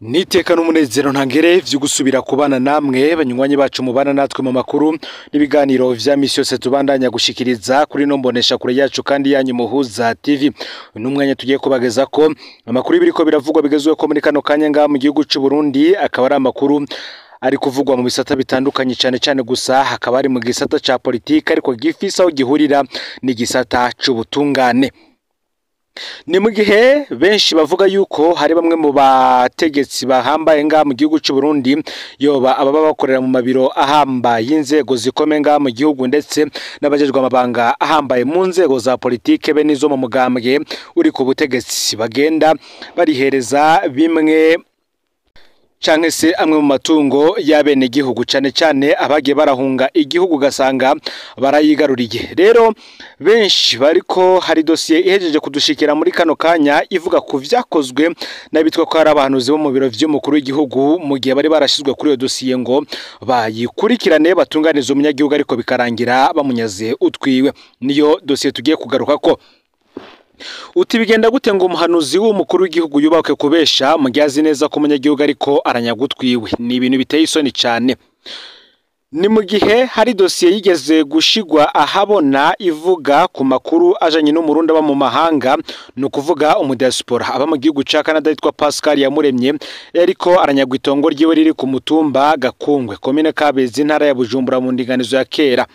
Niteka n'umunezero ntangere vyo gusubira kubana namwe banywanyi bacu mubana natwe mu makuru n'ibiganiro vya misi yose tubandanya gushikiriza kuri no mbonesha kure yacu kandi yanyu Muhuza TV. N'umwanya tugiye kubageza ko amakuru biriko biravugwa bigezwe ko muri kano kanya nga mu gihugu c'u Burundi, akaba ari amakuru ari kuvugwa mu bisata bitandukanye cyane gusa hakaba ari mu gisata ca politika ariko gifisa aho gihurira n'igisata c'ubutungane. Ni mu gihe benshi bavuga yuko hari bamwe mu bategetsi bahambaye nga mu gihugu c'u Burundi yoba ababa bakorera mu mabiro ahambaye y'inzego zikomeye nga mu gihugu ndetse n'abajejwe amabanga ahambaye mu nzego za politike be nizo mu mugambwe uri ku butegetsi bagenda barihereza bimwe canke se amwe mu matungo y'abene gihugu cyane abagiye barahunga igihugu gasanga barayigaruriye. Rero benshi bariko hari dossier ihejeje kudushikira muri kano kanya ivuga ku vyakozwe n'abitwa ko ari abahanuzi bo mu biro vy'umukuru w'igihugu mu gihe bari barashizwe kuri iyo dossier ngo bayikurikirane batunganize umunyagihugu ariko bikarangira bamunyaze utwiwe. Niyo dossier tugiye kugaruka ko uti bigenda gute ngo umuhanuzi w'umukuru w'igihugu yubake kubesha mu gihe azi neza ko umunyagihugu ariko aranyagutwiwe? Ni ibintu biteye isoni cyane. Ni mu gihe hari dossier yigeze gushigwa ahabona ivuga ku makuru ajanye n'umurundi aba mu mahanga, no kuvuga umudiaspora aba mu gihugu ca Canada yitwa Pascal Yamuremye ariko aranyagwa itongo ryiwe riri ku mutumba Gakungwe komine Kabezi ntara ya Bujumbura mu ndinganizo ya kera.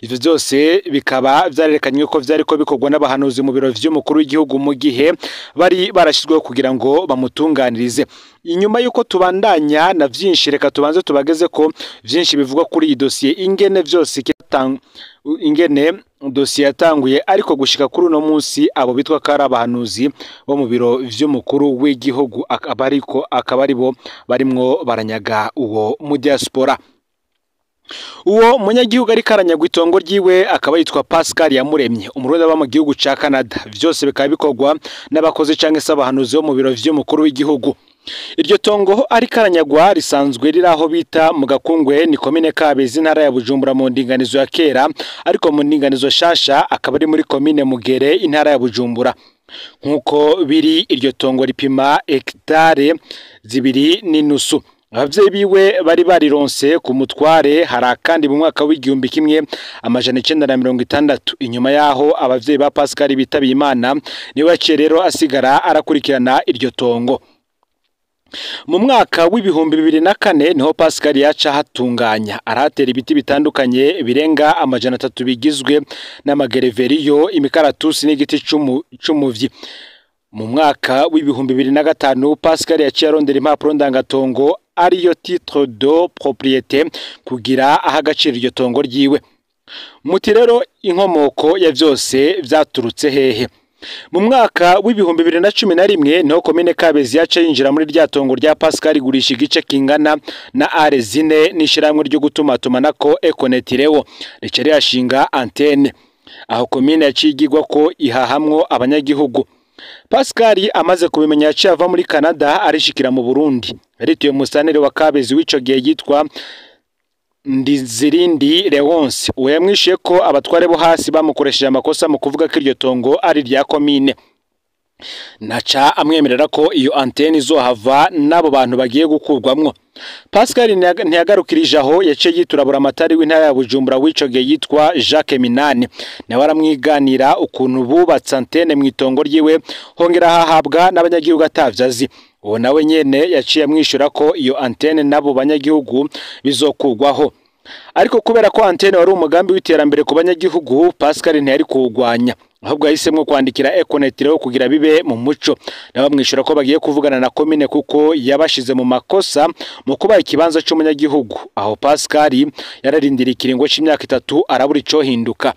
Ivyo byose bikaba vyarerekanywe ko vyariko bikorwa n'abahanuzi mu biro vy'umukuru w'igihugu mu gihe bari barashizweho kugira ngo bamutunganirize. Inyuma yuko tubandanya na vyinshi, reka tubanze tubageze ko vyinshi bivugwa kuri iyi dossier ingene vyose ingene dossier yatanguye ariko gushika kuri uno munsi abo bitwa ko ari abahanuzi bo mu biro vy'umukuru w'igihugu akaba ari bo barimwo baranyaga uwo mu diaspora. Uwo munyagihugu ari karanyagwa itongo ryiwe akaba yitwa Pascal Yamuremye umurundi aba mu gihugu ca Canada. Vyose bikaba bikorwa n'abakozi canke se abahanuzi bo mu biro vy'umukuru w'igihugu. Iryo tongo ari karanyagwa risanzwe riraho bita mu Gakungwe ni komine Kabezi ntara ya Bujumbura mu ndinganizo ya kera, ariko mu ndinganizo shasha akaba ari muri komine Mugere intara ya Bujumbura. Nkuko biri iryo tongo ripima hectare 2.5. Abavyeyi biwe bari barironse ku mutware hari kandi mu mwaka w'igihumbi kimwe amajana 960. Inyuma yaho abavyeyi ba Pascal bitabiye Imana niwe yaciye rero asigara arakurikirana iryo tongo. Mu mwaka w'ibihumbi 2004 niho Pascal yaca hatunganya aratera ibiti bitandukanye birenga amajana 3 bigizwe n'amagereveriyo, imikaratusi n'igiti c'umuvyi. Mu mwaka w'ibihumbi 2005 Pascal yaciye arondera impapuro ndangatongo ariyo titre de propriété kugira ahagacira iryo tongo ryiwe. Muti rero inkomoko ya vyose vyaturutse hehe? Mu mwaka w'ibihumbi 2011 niho komine Kabezi yaca yinjira muri rya tongo rya Pascal igurisha igice kingana na arezine n'ishiramwe ryo gutumatumanako Econetireo ricari yashinga antenne. Aho komine yacigirwa ko ihahamwo abanyagihugu. Pascal amaze kubimenya yaciye ava muri Canada arishikira mu Burundi. Arituye musanere wa Kabezi w'ico gihe yitwa Ndizirindi Leonce. Uwo yamwishiye ko abatware bo hasi bamukoresheje amakosa mu kuvuga ko iryo tongo ari rya komine. Naca amwemerera ko iyo antenne izohava n'abo bantu bagiye gukurwamwo. Pascal ntiyagarukirije aho, yaciye yiturabura amatari w'intara ya Bujumbura w'ico gihe yitwa Jacques Minani. Nawe aramwiganira ukuntu bubatse antenne mu itongo ryiwe hongera hahabwa n'abanyagihugu atavyazi. Uwo nawe nyene yaciye amwishura ko iyo antenne nabo banyagihugu bizokurwaho. Ariko kubera ko antenne wari umugambi w'iterambere ku banyagihugu, Pascal ntiyari kuwugwanya, ahubwo yahisemwo kwandikira Econetireo kugira bibe mu muco. Nawe bamwishura ko bagiye kuvugana na komine kuko yabashize mu makosa mu kuba ikibanza c'umunyagihugu. Aho Pascal yararindira ikiringo c'imyaka 3 arabura ico hinduka.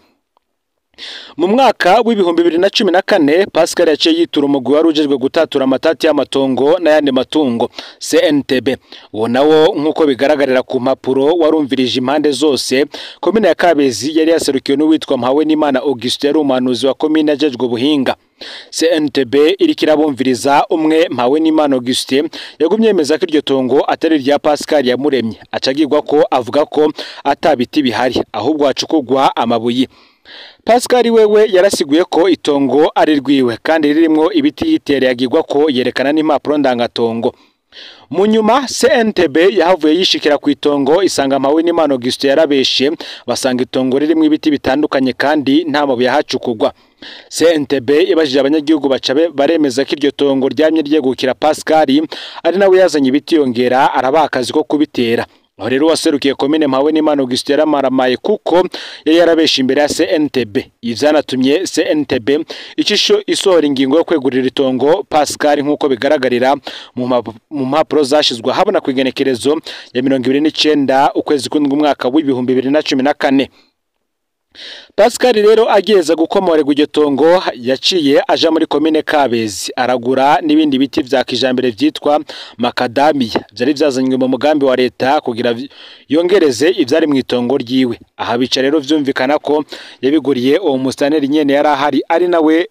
Mu mwaka w'ibihumbi 2014 Pascal yaciye yitura umugwi wari ujejwe gutatura amatati y'amatongo n'ayandi matungo CNTB. Uwo nawo nkuko bigaragarira ku mpapuro warumvirije impande zose. Komine ya Kabezi yari yaserukiwe n'uwitwa Mpawenimana Augustin yari umuhanuzi wa komine ajejwe ubuhinga. CNTB irikirabumviriza umwe Mpawenimana Augustin yagumye yemeza ko iryo tongo atari rya Pascal Yamuremye, acagirwa ko avuga ko atabiti bihari ahubwo hacukugwa amabuye. Pascal wewe yarasiguye ko itongo ari rwiwe kandi ririmo ibiti yitereye agirwa ko yerekana n'impapuro ndangatongo. mu nyuma CNTB yahavuye yishikira ku itongo isanga Mpawenimana Augustin yarabeshe basanga itongo ririmo ibiti bitandukanye kandi nta mabuye ahacukugwa. CNTB ibajije abanyagihugu baca baremeza ko iryo tongo ryamye ryegukira Pascal ari nawe yazanye ibiti yongera arabaha akazi ko kubitera. Aho rero waserukiye komine Mpawenimana Augustin yaramaramaye kuko yari yarabeshe imbere ya CNTB. Ivyanatumye CNTB icisho isohora ingingo yo kwegurira itongo Pascal nkuko bigaragarira mu mpapuro zashizwe habona ku igenekerezo ya 29 ukwezi kw'indwi umwaka w'2014. Pascal rero ageze gukomorerwa iryo tongo yaciye aja muri komine Kabezi aragura n'ibindi biti vya kijambere vyitwa macadamia vyari vyazanywe mu mugambi wa leta kugira yongereze ivyari mu itongo ryiwe. Aha bica rero vyumvikana ko yabiguriye uwo mustaneri nyene yari ahari ari nawe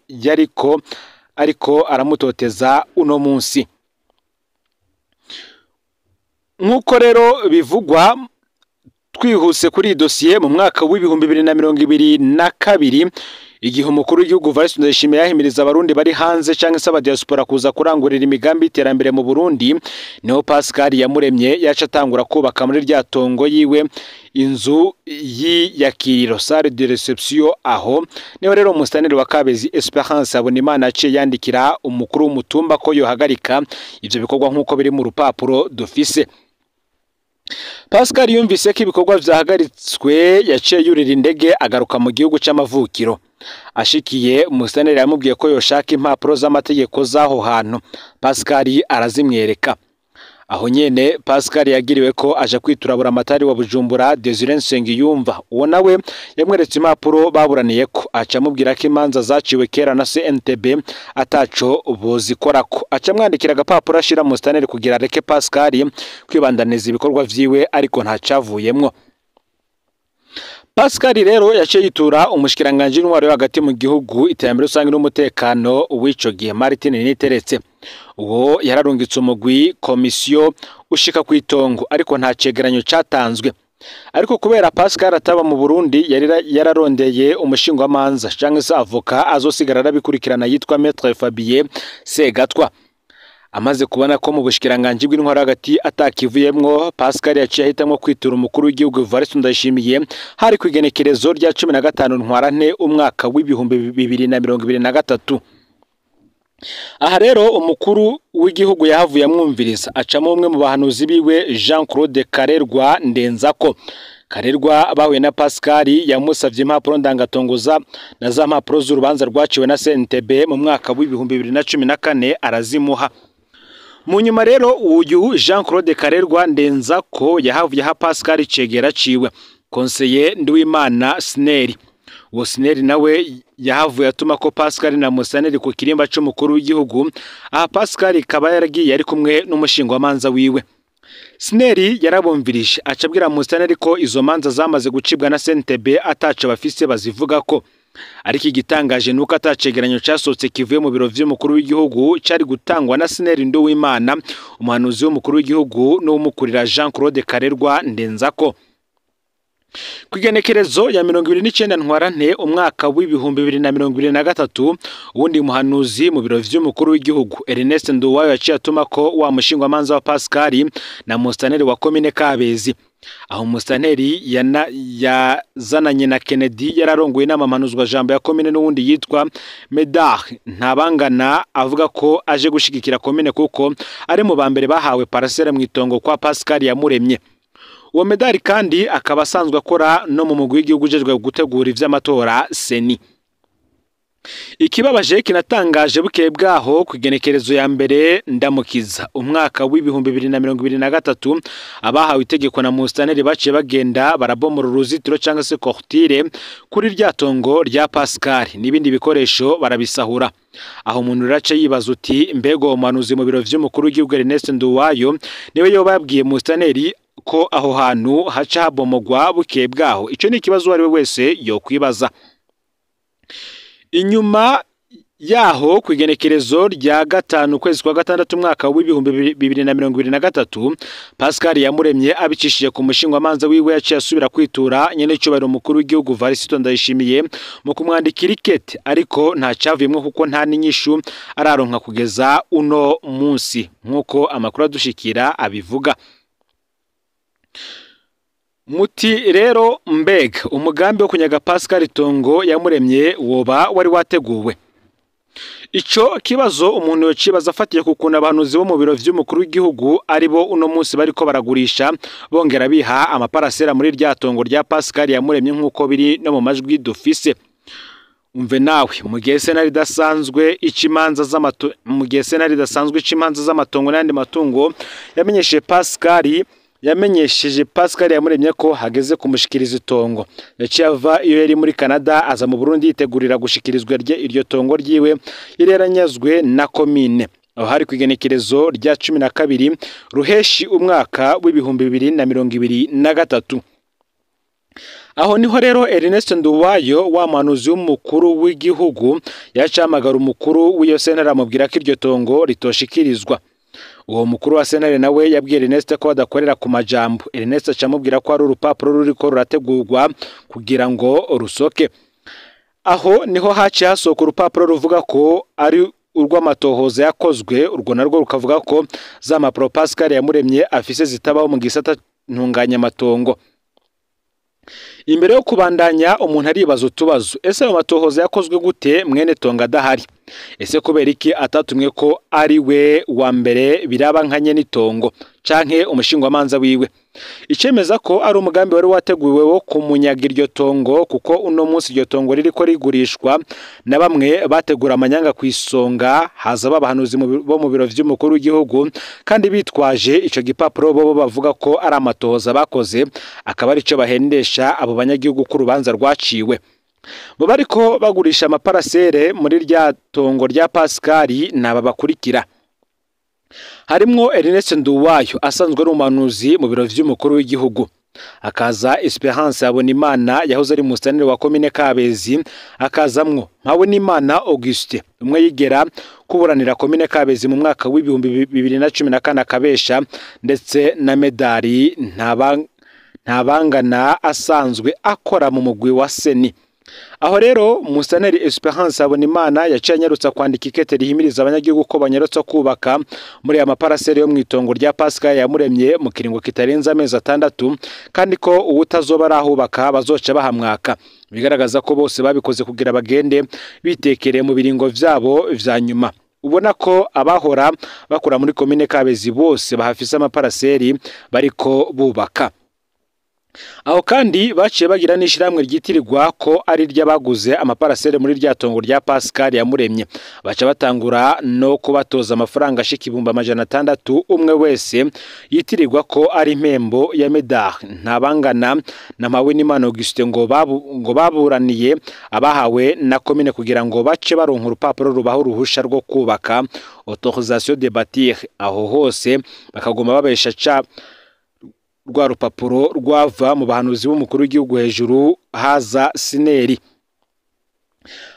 ariko aramutoteza uno munsi. Nkuko rero bivugwa twihuse kuri dosiye mu mwaka w'2022 igihe umukuru w'igihugu Evariste Ndayishimiye yahimiriza abarundi bari hanze canke se abadiaspora kuza kurangurira imigambi iterambere mu Burundi, niho Pascal Yamuremye yaca atangura kubaka muri rya tongo yiwe inzu y'iyakiriro salle de reception. Aho niho rero umustaneri wa Kabezi Esperance Habonimana aciye yandikira umukuru w'umutumba ko yohagarika ivyo bikorwa nkuko biri mu rupapuro dufise. Pascal yumvise ko ibikorwa vyahagaritswe yaciye yurira indege agaruka mu gihugu c'amavukiro. Ashikiye umustaneri yamubwiye ko yoshaka impapuro z'amategeko zaho hantu. Pascal arazimwereka. Aho nyene Pascal yagiriwe ko aje kwiturabura amatari wa Bujumbura Desire Nsengiyumva. Uwo nawe yamweretse impapuro baburaniye ko aca amubwira ko imanza zaciwe kera na CNTB ataco bozikorako. Aca mwandikira agapapuro ashira mu staneri kugira reke Pascal kwibandaniza ibikorwa vyiwe ariko nta cavuyemwo. Pascal rero yaciye yitura umushikiranganje w'intwaro yo hagati mu gihugu iterambere rusange n'umutekano w'ico gihe Martin Niteretse. Uwo yararungitse umugwi komisiyo ushika ku itongo ariko nta cegeranyo catanzwe. Ariko kubera Pascal ataba mu Burundi yararondeye umushingwamanza canke se avoka azosigara arabikurikirana yitwa Maître Fabien Segatwa. Amaze kubona ko mu bushikiranganje bw'intwaro hagati atakivuyemwo, Pascal yaciye ahitamwo kwitura umukuru w'igihugu Evariste Ndayishimiye hari ku igenekerezo rya 15 Ntwarante umwaka w'2023. Aha rero umukuru w'igihugu yahavuye amwumviriza acamo umwe mu bahanuzi biwe Jean Claude Karerwa Ndenzako. Karerwa bahuye na Pascal yamusavye impapuro ndangatongoza na za mpapuro z'urubanza rwaciwe na CNTB mu mwaka w'2014 arazimuha. Mu nyuma rero uyu Jean Claude Karerwa Ndenzako yahavuye ha Pascal cegera ciwe conseiller Nduwimana Sneri. Uwo Sneri nawe yahavuye atuma ko Pascal na mustaneri ku kirimba c'umukuru w'igihugu. Aha Pascal kaba yaragiye ari kumwe n'umushingwamanza wiwe. Sneri yarabumvirije acabwira mustaneri ko izo manza zamaze gucibwa na CNTB ataca bafise bazivuga ko. Ariko igitangaje nuko atacegeranyo casotse kivuye mu biro vy'umukuru w'igihugu cari gutangwa na Sneri Nduwimana umuhanuzi w'umukuru w'igihugu n'umukurira Jean Claude Karerwa Ndenzako. Kwigenekerezo ya 29 Ntwarante umwaka w'2023 uwundi muhanuzi mu biro vy'umukuru w'igihugu Ernest Nduwayo yaciye atuma ko wa mushingwamanza wa Pascal na mustaneri wa komine Kabezi. Aho mustaneri yazananye na Kennedy yararongoye n'amamanuzwa jambo ya komine n'uwundi yitwa Medar Ntabangana avuga ko aje gushigikira komine kuko ari mu bambere bahawe parcelle mu itongo kwa Pascal Yamuremye. Uwo Medari kandi akaba asanzwe akora no mu mugwi w'igihugu ujejwe gutegura ivy'amatora Seni. Ikibabaje kinatangaje bukeye bwaho kugenekerezo ya mbere Ndamukiza umwaka w'2023 abahawe itegeko na mustaneri baciye bagenda barabomora uruzitiro cyangwa se cortire kuri rya tongo rya Pascal n'ibindi bikoresho barabisahura. Aho umuntu race yibaza uti mbego umuhanuzi mu biro vy'umukuru w'igihugu Ernest Nduwayo niwe yobabwiye mustaneri ko aho hantu haca habomogwa bukeye bwaho. Ico ni ikibazo ari we wese yo kwibaza. Inyuma yaho kwigenekerezo rya gatanu kwezi kwa gatandatu mwaka w'ibihumbi 2023 Pascal Iyamuremye abicishije ku mushingwamanza wiwe yaciye asubira kwitura nyene cyubahiro mukuru w'igihugu Varisito Ndayishimiye mu kumwandikira ikete ariko nta cavuyemwe kuko nta n'inyishu araronka kugeza uno munsi nkuko amakuru adushikira abivuga. Muti rero mbega umugambi wo kunyaga Pascal Tongo Iyamuremye woba wari wateguwe? Ico kibazo umuntu yocibaza afatiye kukuna abahanuzi bo mu biro vy'umukuru w'igihugu aribo uno munsi bariko baragurisha bongera biha amaparasera muri rya tongo rya Pascal Iyamuremye nkuko biri no mu majwi dufise. Umve nawe mu gihe senari dasanzwe ikimanza z'amatongo n'andi matungo yamenyesheje Pascal Iyamuremye ko hageze kumushikiriza itongo. Yaciye ava iyo yari muri Canada aza mu Burundi yitegurira gushikirizwa iryo tongo ryiwe yari yaranyazwe na komine. Aho hari kwigenekerezo rya 12 ruheshi umwaka w'ibihumbi 2023. Aho niho rero Ernest Nduwayo wa manuzi w'umukuru w'igihugu yacamagara umukuru w'iyo sentare amubwira ko iryo tongo ritoshikirizwa. Uwo mukuru wa senare nawe yabwiye Ernest ko adakorera ku majambo. Ernest acamubwira ko ari urupapuro ruriko rurategurwa kugira ngo rusoke. Aho niho haciye hasoka urupapuro ruvuga ko ari urw'amatohoza yakozwe, urwo narwo rukavuga ko za mapro Pascal Iyamuremye afise zitabaho mu gisata ntunganya matongo. Imbere yo kubandanya umuntu aribaza utubazo, ese ayo matohoza yakozwe gute mwene tonga adahari? Ese kubera iki atatumwe ko ari we wa mbere biraba nkanye n'itongo canke umushingwamanza wiwe? Icemeza ko ari umugambi wari wateguwe wo kumunyaga iryo tongo kuko uno munsi iryo tongo ririko rigurishwa na bamwe bategura amanyanga kwisonga haza babahanuzi bo mu biro vy'umukuru w'igihugu kandi bitwaje ico gipapuro bo bavuga ko ari amatohoza bakoze akaba ari cyo bahendesha abo banyagihugu ku rubanza rwaciwe. Bo bariko bagurisha amaparasere muri rya tongo rya Pascal naba bakurikira. Harimwo Ernest Nduwayo asanzwe ari umuhanuzi mu biro vy'umukuru w'igihugu. Akaza Esperance Habonimana yahoze ari mustanire wa komine Kabezi, akazamwo Habonimana Auguste umwe yigera kuburanira komine Kabezi mu mwaka w'ibihumbi 2014 akabesha, ndetse na Medari ntabangana asanzwe akora mu mugwi wa Seni. Aho rero mustanire Esperance Habonimana yaciye anyarutsa kwandika ikete rihimiriza abanyagihugu ko banyarutsa kubaka muri amaparasere yo mwitongo rya Pascal Iyamuremye mu kiringo kitarenza amezi 6 kandi ko uwutazoba arahubaka bazoca bahamwaka. Bigaragaza ko bose babikoze kugira bagende bitekereye mu biringo vyabo vya nyuma. Ubona ko abahora bakora muri komine Kabezi bose bahafise amaparaseri bariko bubaka. Aho kandi baciye bagira n'ishiramwe ryitirirwa ko ari ry'abaguze amaparasere muri rya tongo rya Pascal Iyamuremye. Baca batangura no kubatoza amafaranga ashika 600 umwe wese yitirirwa ko ari impembo ya Medar ntabangana na Habonimana Auguste ngo baburaniye abahawe na komine kugira ngo bace baronka urupapuro rubaho ruhusha rwo kubaka autorisation de bâtir. Aho hose bakagoma babesha rwa rupapuro rwava mu bahanuzi b'umukuru w'igihugu hejuru haza sineri.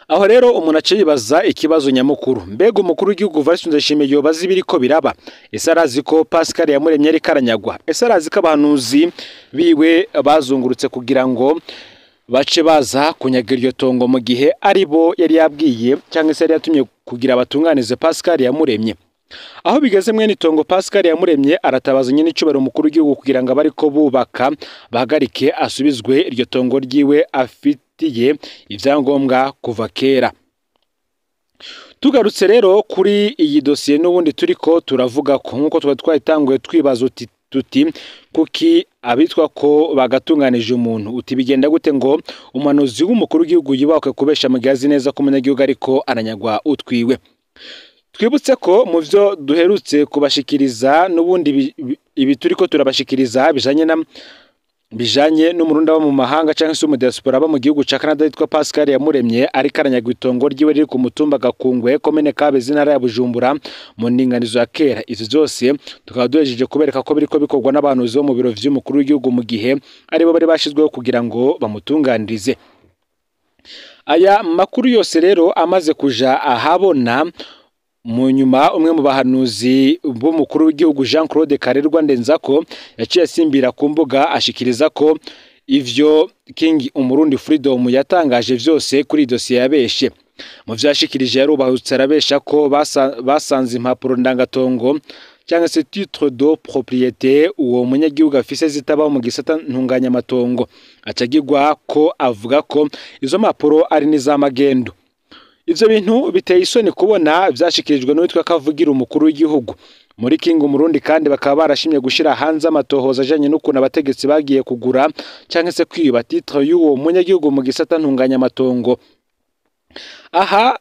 Aho rero umuntu aciye yibaza ikibazo nyamukuru, mbega umukuru w'igihugu Varisito Ndayishimiye yobaza ibiriko biraba? Ese arazi ko Pascal Iyamuremye ari karanyagwa? Ese arazi ko abahanuzi biwe bazungurutse kugira ngo bace baza kunyaga iryo tongo mu gihe ari bo yari yabwiye cyangwa se yari yatumye kugira abatunganize Pascal Iyamuremye? Aho bigeze mwene itongo Pascal Iyamuremye aratabaza nyine icubero umukuru w'igihugu kugira ngo abariko bubaka bahagarike asubizwe iryo tongo ryiwe afitiye ivyangombwa kuva kera. Tugarutse rero kuri iyi dosiye n'ubundi turiko turavuga ko nkuko twatanguye twibaza tuti kuki abitwa ko bagatunganije umuntu uti bigenda gute ngo umuhanuzi w'umukuru w'igihugu yibakwe kubesha mugazi neza ko umunyagihugu ariko aranyagwa utwiwe? Twibutse ko mu byo duherutse kubashikiriza n'ubundi ibi turiko turabashikiriza bijanye n'umurundi wo mu mahanga cyangwa se mu diaspora ba mu gihugu ca Canada yitwa Pascal Iyamuremye ari karanyagwa itongo ryiwe riri ku mutumba Gakungwe komine Kabezi ntara ya Bujumbura mu ndinganizo ya kera. Izi zose tukaba duhejeje kubereka ko biriko bikorwa n'abahanuzi bo mu biro vy'umukuru w'igihugu mu gihe aribo bari bashizweho kugira ngo bamutunganirize. Aya makuru yose rero amaze kuja ahabona, mu nyuma umwe mu bahanuzi b'umukuru w'igihugu Jean Claude Karerwa Ndenzako yaciye asimbira ku mbuga ashikiriza ko ivyo King Umurundi Freedom yatangaje vyose kuri dosiye yabeshe. Mu vyashikirije yarubahutse arabesha ko basanze impapuro ndangatongo cyangwa se titre de propriété uwo munyagihugu afise zitabaho mu gisata ntunganyamatongo, acagirwa ko avuga ko izo mpapuro ari n'izamagendo. Ivyo bintu biteye isoni kubona vyashikirijwe n'uwitwa Kavugira umukuru w'igihugu. Muri King Umurundi kandi bakaba barashimye gushira hanze amatohoza ajanye n'ukuntu abategetsi bagiye kugura cyangwa se kwiba titre y'uwo munyagihugu mu gisata ntunganyamatongo. Aha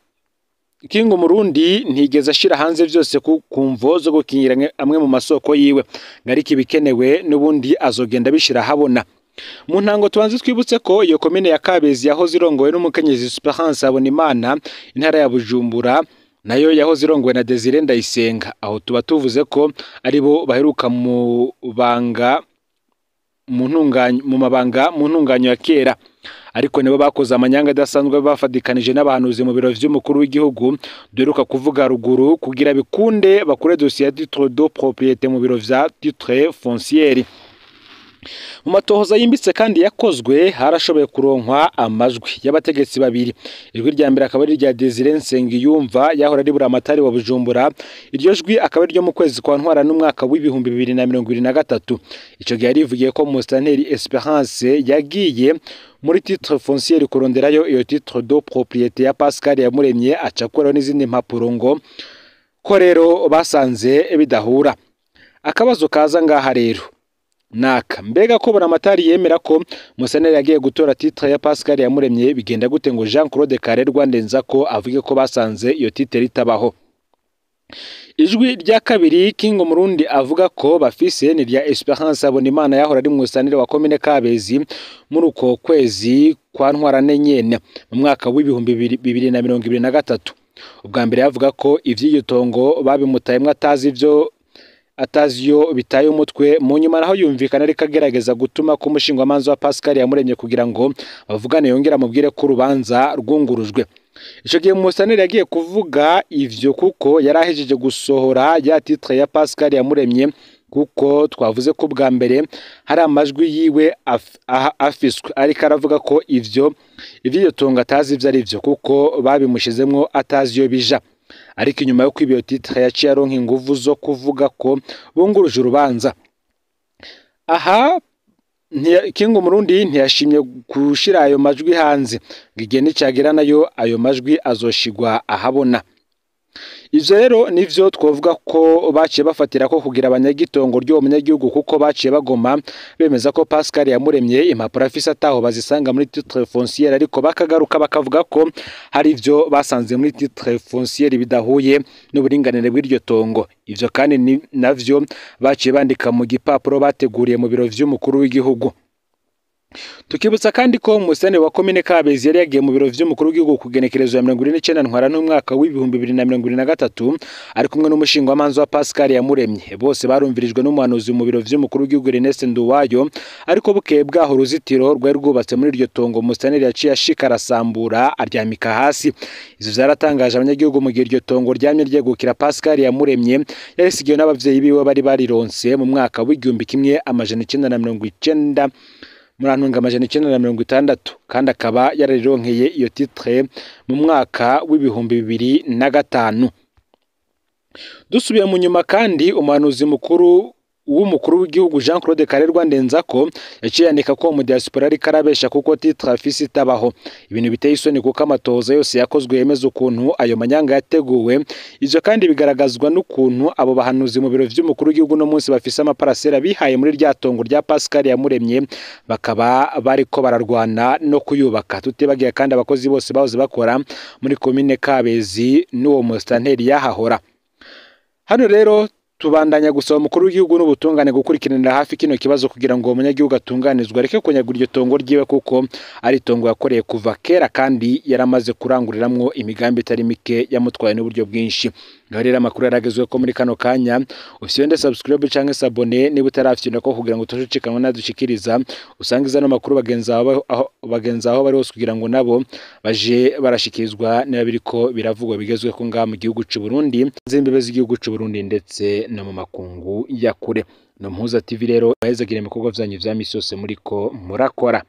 King Umurundi ntigeze ashira hanze vyose kumvo zo gukinyira amwe mu masoko yiwe, ngariki bikenewe n'ubundi azogenda bishira habona. Mu ntango tubanze twibutse ko iyo komine ya Kabezi yahoze irongowe n'umukenyezi Esperance Habonimana, intara ya Bujumbura nayo yahoze irongowe na Desire Ndayisenga. Aho tuba tuvuze ko aribo baheruka mu ntunganyo ya kera, ariko nibo bakoze amanyanga adasanzwe bafadikanije n'abahanuzi mu biro vy'umukuru w'igihugu duheruka kuvuga ruguru kugira bikunde bakure dosiye ya titre de propriété mu biro vya titre foncière. Mu matohoza yimbitse kandi yakozwe harashoboye kuronkwa amajwi y'abategetsi babiri. Ijwi rya mbere akaba ari rya Desire Nsengiyumva yahora ari buramatari wa Bujumbura. Iryo jwi akaba ari ryo mu kwezi kwa Ntwara n'umwaka w'ibihumbi 2023. Ico gihe yarivugiye ko Mustanteri Esperance yagiye muri titre foncière kuronderayo iyo titre de propriété ya Pascal Yamuremye, acakora n'izindi mpapuro ngo ko rero basanze bidahura. Akabazo kaza ngaha rero naka mbega ko buramatari yemera ko Musaneri yagiye gutora titre ya Pascal Yamuremye, bigenda gute ngo Jean Claude Karerwa Ndenzako avuge ko basanze iyo titre ritabaho? Ijwi rya kabiri King Umurundi avuga ko bafise ni rya Esperance Habonimana yahora ari Musaneri wa komine Kabezi muri uko kwezi kwa Ntwarane nyene mu mwaka w'ibihumbi 2023. Ubwa mbere yavuga ko ivy'iryo tongo babimutayemwe ataziyo bitaye umutwe. Mu nyuma naho yumvikana ariko agerageza gutuma ko umushingwamanza wa Pascal Yamuremye kugira ngo bavugane yongera mubwire ko urubanza rwungurujwe. Ico gihe Musaneri yagiye kuvuga ivyo kuko yarahejeje gusohora ya titre ya Pascal Yamuremye, kuko twavuze ko bwa mbere hari amajwi yiwe afiswe ariko aravuga ko ivyo tongo atazi ivyo ari vyo kuko babimushizemwo ataziyo bija. Ariko inyuma yo kwibiyo titre yaciye aronka inguvu zo kuvuga ko bunguruje urubanza. Aha King Umurundi ntiyashimye gushira ayo majwi hanze, ngigiye nicagera nayo ayo majwi azoshigwa ahabona. Ivyo rero nivyo twovuga ko baciye bafatira ko kugira abanyagitongo ryo munyagihugu, kuko baciye bagoma bemeza ko Pascal Yamuremye impapuro afise ataho bazisanga muri titre foncière, ariko bakagaruka bakavuga ko hari ivyo basanze muri titre foncière bidahuye n'uburinganire bw'iryo tongo. Ivyo kandi navyo baciye bandika mu gipapuro bateguriye mu biro vy'umukuru w'igihugu. Tukibutsa kandi ko Musaneri wa komine Kabezi yari yagiye mu biro vy'umukuru w'igihugu kugenekerezo ya 29 Ntwara n'umwaka w'ibihumbi 2023 ari kumwe n'umushingwamanza wa Pascal Yamuremye. Bose barumvirijwe n'umuhanuzi mu biro vy'umukuru w'igihugu Ernest Nduwayo, ariko bukeye bwaho uruzitiro rwari rwubatse muri iryo tongo Musaneri yaciye ashika arasambura aryamika hasi. Ivyo vyaratangaje abanyagihugu mu gihe iryo tongo ryamye ryegukira Pascal Yamuremye yarisigiwe n'abavyeyi biwe bari barironse mu mwaka w'igihumbi kimwe amajana 1990 murantunga amajana 1960, kandi akaba yararironkeye iyo titre mu mwaka w'ibihumbi 2005. Dusubiye mu nyuma kandi umuhanuzi mukuru w'umukuru w'igihugu Jean Claude Karerwa Ndenzako yaciye yandika ko mu diaspora ari karabesha kuko titre afise itabaho. Ibintu biteye isoni kuko amatohoza yose yakozwe yemeza ukuntu ayo manyanga yateguwe. Ivyo kandi bigaragazwa n'ukuntu abo bahanuzi mu biro vy'umukuru w'igihugu no munsi bafise amaparasera bihaye muri rya tongo rya Pascal Yamuremye, bakaba bariko bararwana no kuyubaka. Tutibagiye kandi abakozi bose bahoze bakora muri komine Kabezi n'uwo Mustanteri yahahora. Hano rero tubandanya gusaba umukuru w'igihugu n'ubutungane gukurikiranira hafi kino kibazo kugira ngo umunyagihugu atunganizwe, areke kunyagura iryo tongo ryiwe kuko ari tongo yakoreye kuva kera kandi yaramaze kuranguriramwo imigambi itari mike yamutwaye n'uburyo bwinshi. Ngaho amakuru yaragezwe ko muri kano kanya ufyonde subscribe canke s'abone niba utarafyonda ko kugira ngo tushicikanwe nadushikiriza usangiza no makuru bagenza aho bari hose kugira ngo nabo baje barashikirizwa niba biriko biravugwa bigezwe ko ngaha mu gihugu c'u Burundi z'imbibe z'igihugu c'u Burundi ndetse no mu makungu ya kure. No Mpuza TV rero bahezagire ibikorwa vyanyu vya misi yose muriko murakora.